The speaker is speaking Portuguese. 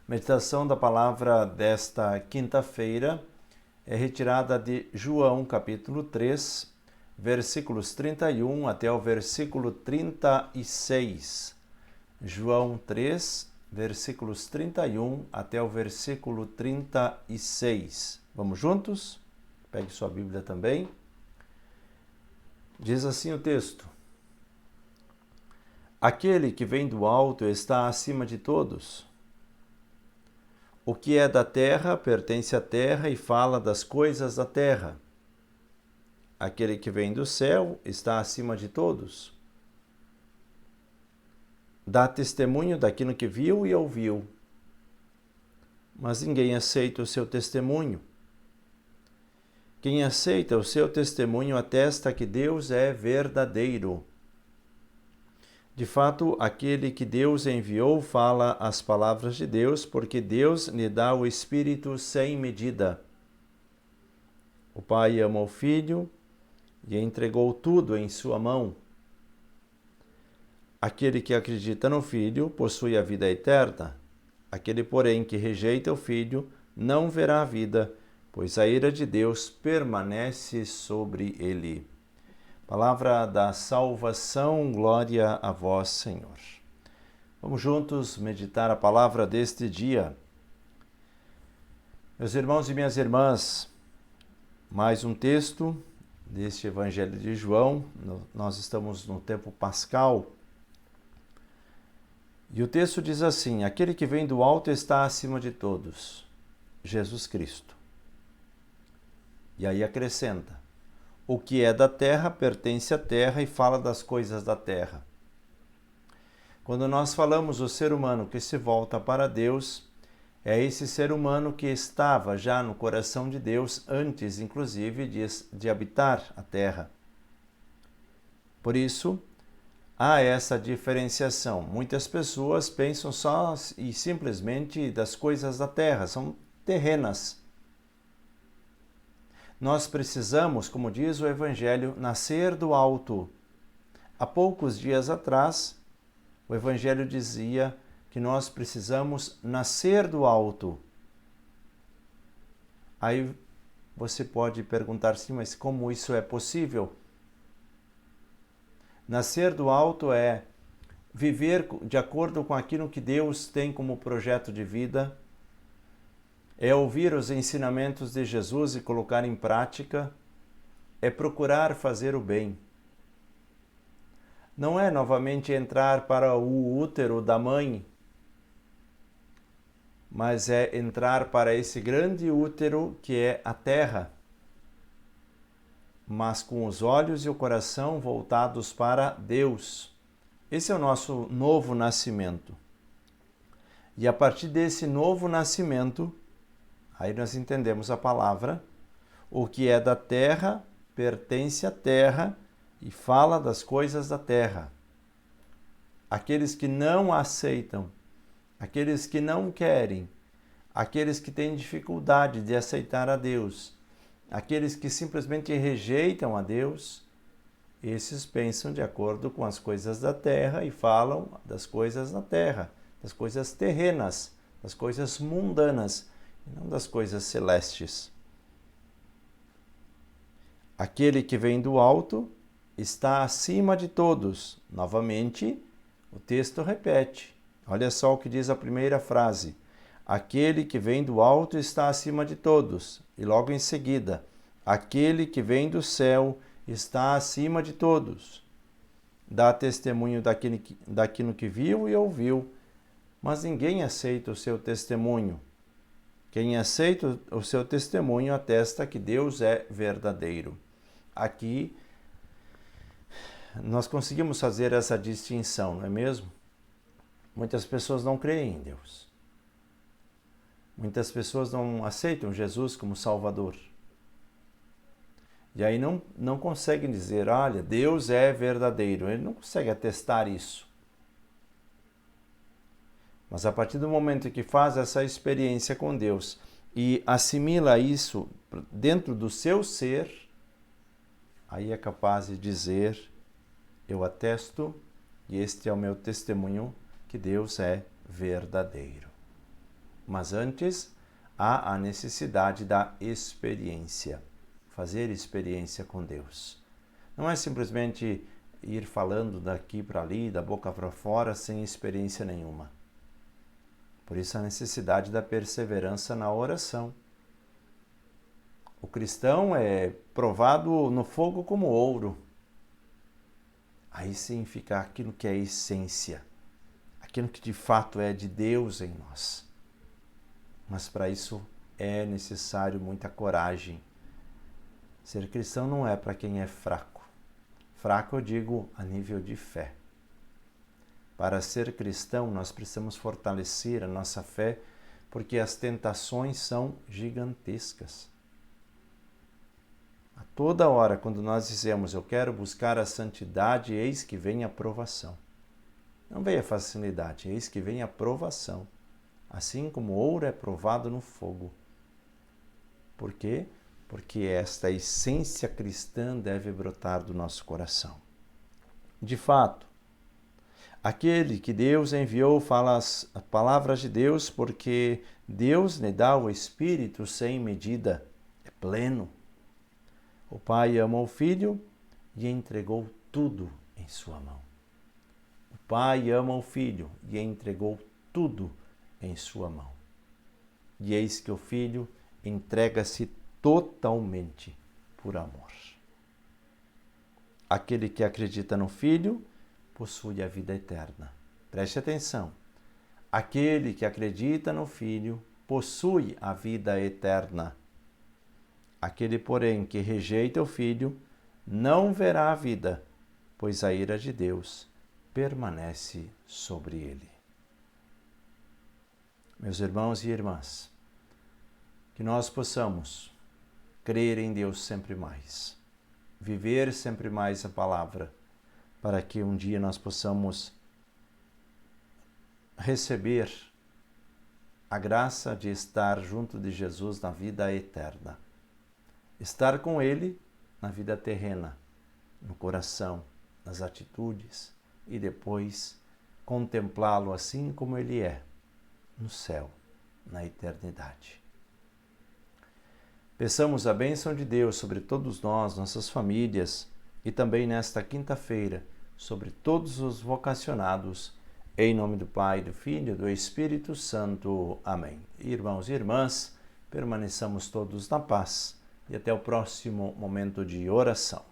Meditação da palavra desta quinta-feira é retirada de João, capítulo 3, versículos 31 até o versículo 36. João 3, versículos 31 até o versículo 36. Vamos juntos? Pegue sua Bíblia também. Diz assim o texto: Aquele que vem do alto está acima de todos. O que é da terra pertence à terra e fala das coisas da terra. Aquele que vem do céu está acima de todos. Dá testemunho daquilo que viu e ouviu, mas ninguém aceita o seu testemunho. Quem aceita o seu testemunho atesta que Deus é verdadeiro. De fato, aquele que Deus enviou fala as palavras de Deus, porque Deus lhe dá o Espírito sem medida. O Pai ama o Filho e entregou tudo em sua mão. Aquele que acredita no Filho possui a vida eterna. Aquele, porém, que rejeita o Filho não verá a vida, pois a ira de Deus permanece sobre ele. Palavra da salvação, glória a vós, Senhor. Vamos juntos meditar a palavra deste dia. Meus irmãos e minhas irmãs, mais um texto deste Evangelho de João. Nós estamos no tempo pascal. E o texto diz assim: aquele que vem do alto está acima de todos, Jesus Cristo. E aí acrescenta: o que é da terra pertence à terra e fala das coisas da terra. Quando nós falamos o ser humano que se volta para Deus, é esse ser humano que estava já no coração de Deus antes, inclusive, de habitar a terra. Por isso, há essa diferenciação. Muitas pessoas pensam só e simplesmente das coisas da terra, são terrenas. Nós precisamos, como diz o Evangelho, nascer do alto. Há poucos dias atrás, o Evangelho dizia que nós precisamos nascer do alto. Aí você pode perguntar assim, mas como isso é possível? Nascer do alto é viver de acordo com aquilo que Deus tem como projeto de vida, é ouvir os ensinamentos de Jesus e colocar em prática, é procurar fazer o bem. Não é novamente entrar para o útero da mãe, mas é entrar para esse grande útero que é a terra, mas com os olhos e o coração voltados para Deus. Esse é o nosso novo nascimento. E a partir desse novo nascimento, aí nós entendemos a palavra: o que é da terra pertence à terra e fala das coisas da terra. Aqueles que não aceitam, aqueles que não querem, aqueles que têm dificuldade de aceitar a Deus, aqueles que simplesmente rejeitam a Deus, esses pensam de acordo com as coisas da terra e falam das coisas da terra, das coisas terrenas, das coisas mundanas, e não das coisas celestes. Aquele que vem do alto está acima de todos. Novamente, o texto repete. Olha só o que diz a primeira frase: aquele que vem do alto está acima de todos. E logo em seguida: aquele que vem do céu está acima de todos. Dá testemunho daquilo que viu e ouviu, mas ninguém aceita o seu testemunho. Quem aceita o seu testemunho atesta que Deus é verdadeiro. Aqui nós conseguimos fazer essa distinção, não é mesmo? Muitas pessoas não creem em Deus. Muitas pessoas não aceitam Jesus como Salvador. E aí não conseguem dizer, olha, Deus é verdadeiro. Ele não consegue atestar isso. Mas a partir do momento que faz essa experiência com Deus e assimila isso dentro do seu ser, aí é capaz de dizer: eu atesto, e este é o meu testemunho, que Deus é verdadeiro. Mas antes, há a necessidade da experiência, fazer experiência com Deus. Não é simplesmente ir falando daqui para ali, da boca para fora, sem experiência nenhuma. Por isso a necessidade da perseverança na oração. O cristão é provado no fogo como ouro. Aí sim fica aquilo que é a essência, aquilo que de fato é de Deus em nós. Mas para isso é necessário muita coragem. Ser cristão não é para quem é fraco. Fraco eu digo a nível de fé. Para ser cristão nós precisamos fortalecer a nossa fé, porque as tentações são gigantescas. A toda hora, quando nós dizemos eu quero buscar a santidade, eis que vem a provação. Não vem a facilidade, eis que vem a provação. Assim como o ouro é provado no fogo. Por quê? Porque esta essência cristã deve brotar do nosso coração. De fato, aquele que Deus enviou fala as palavras de Deus porque Deus lhe dá o Espírito sem medida, é pleno. O Pai ama o Filho e entregou tudo em sua mão. O Pai ama o Filho e entregou tudo em sua mão. E eis que o Filho entrega-se totalmente por amor. Aquele que acredita no Filho possui a vida eterna. Preste atenção. Aquele que acredita no Filho possui a vida eterna. Aquele, porém, que rejeita o Filho não verá a vida, pois a ira de Deus permanece sobre ele. Meus irmãos e irmãs, que nós possamos crer em Deus sempre mais, viver sempre mais a palavra, para que um dia nós possamos receber a graça de estar junto de Jesus na vida eterna. Estar com Ele na vida terrena, no coração, nas atitudes e depois contemplá-lo assim como Ele é, no céu, na eternidade. Peçamos a bênção de Deus sobre todos nós, nossas famílias e também nesta quinta-feira sobre todos os vocacionados, em nome do Pai, do Filho e do Espírito Santo. Amém. Irmãos e irmãs, permaneçamos todos na paz e até o próximo momento de oração.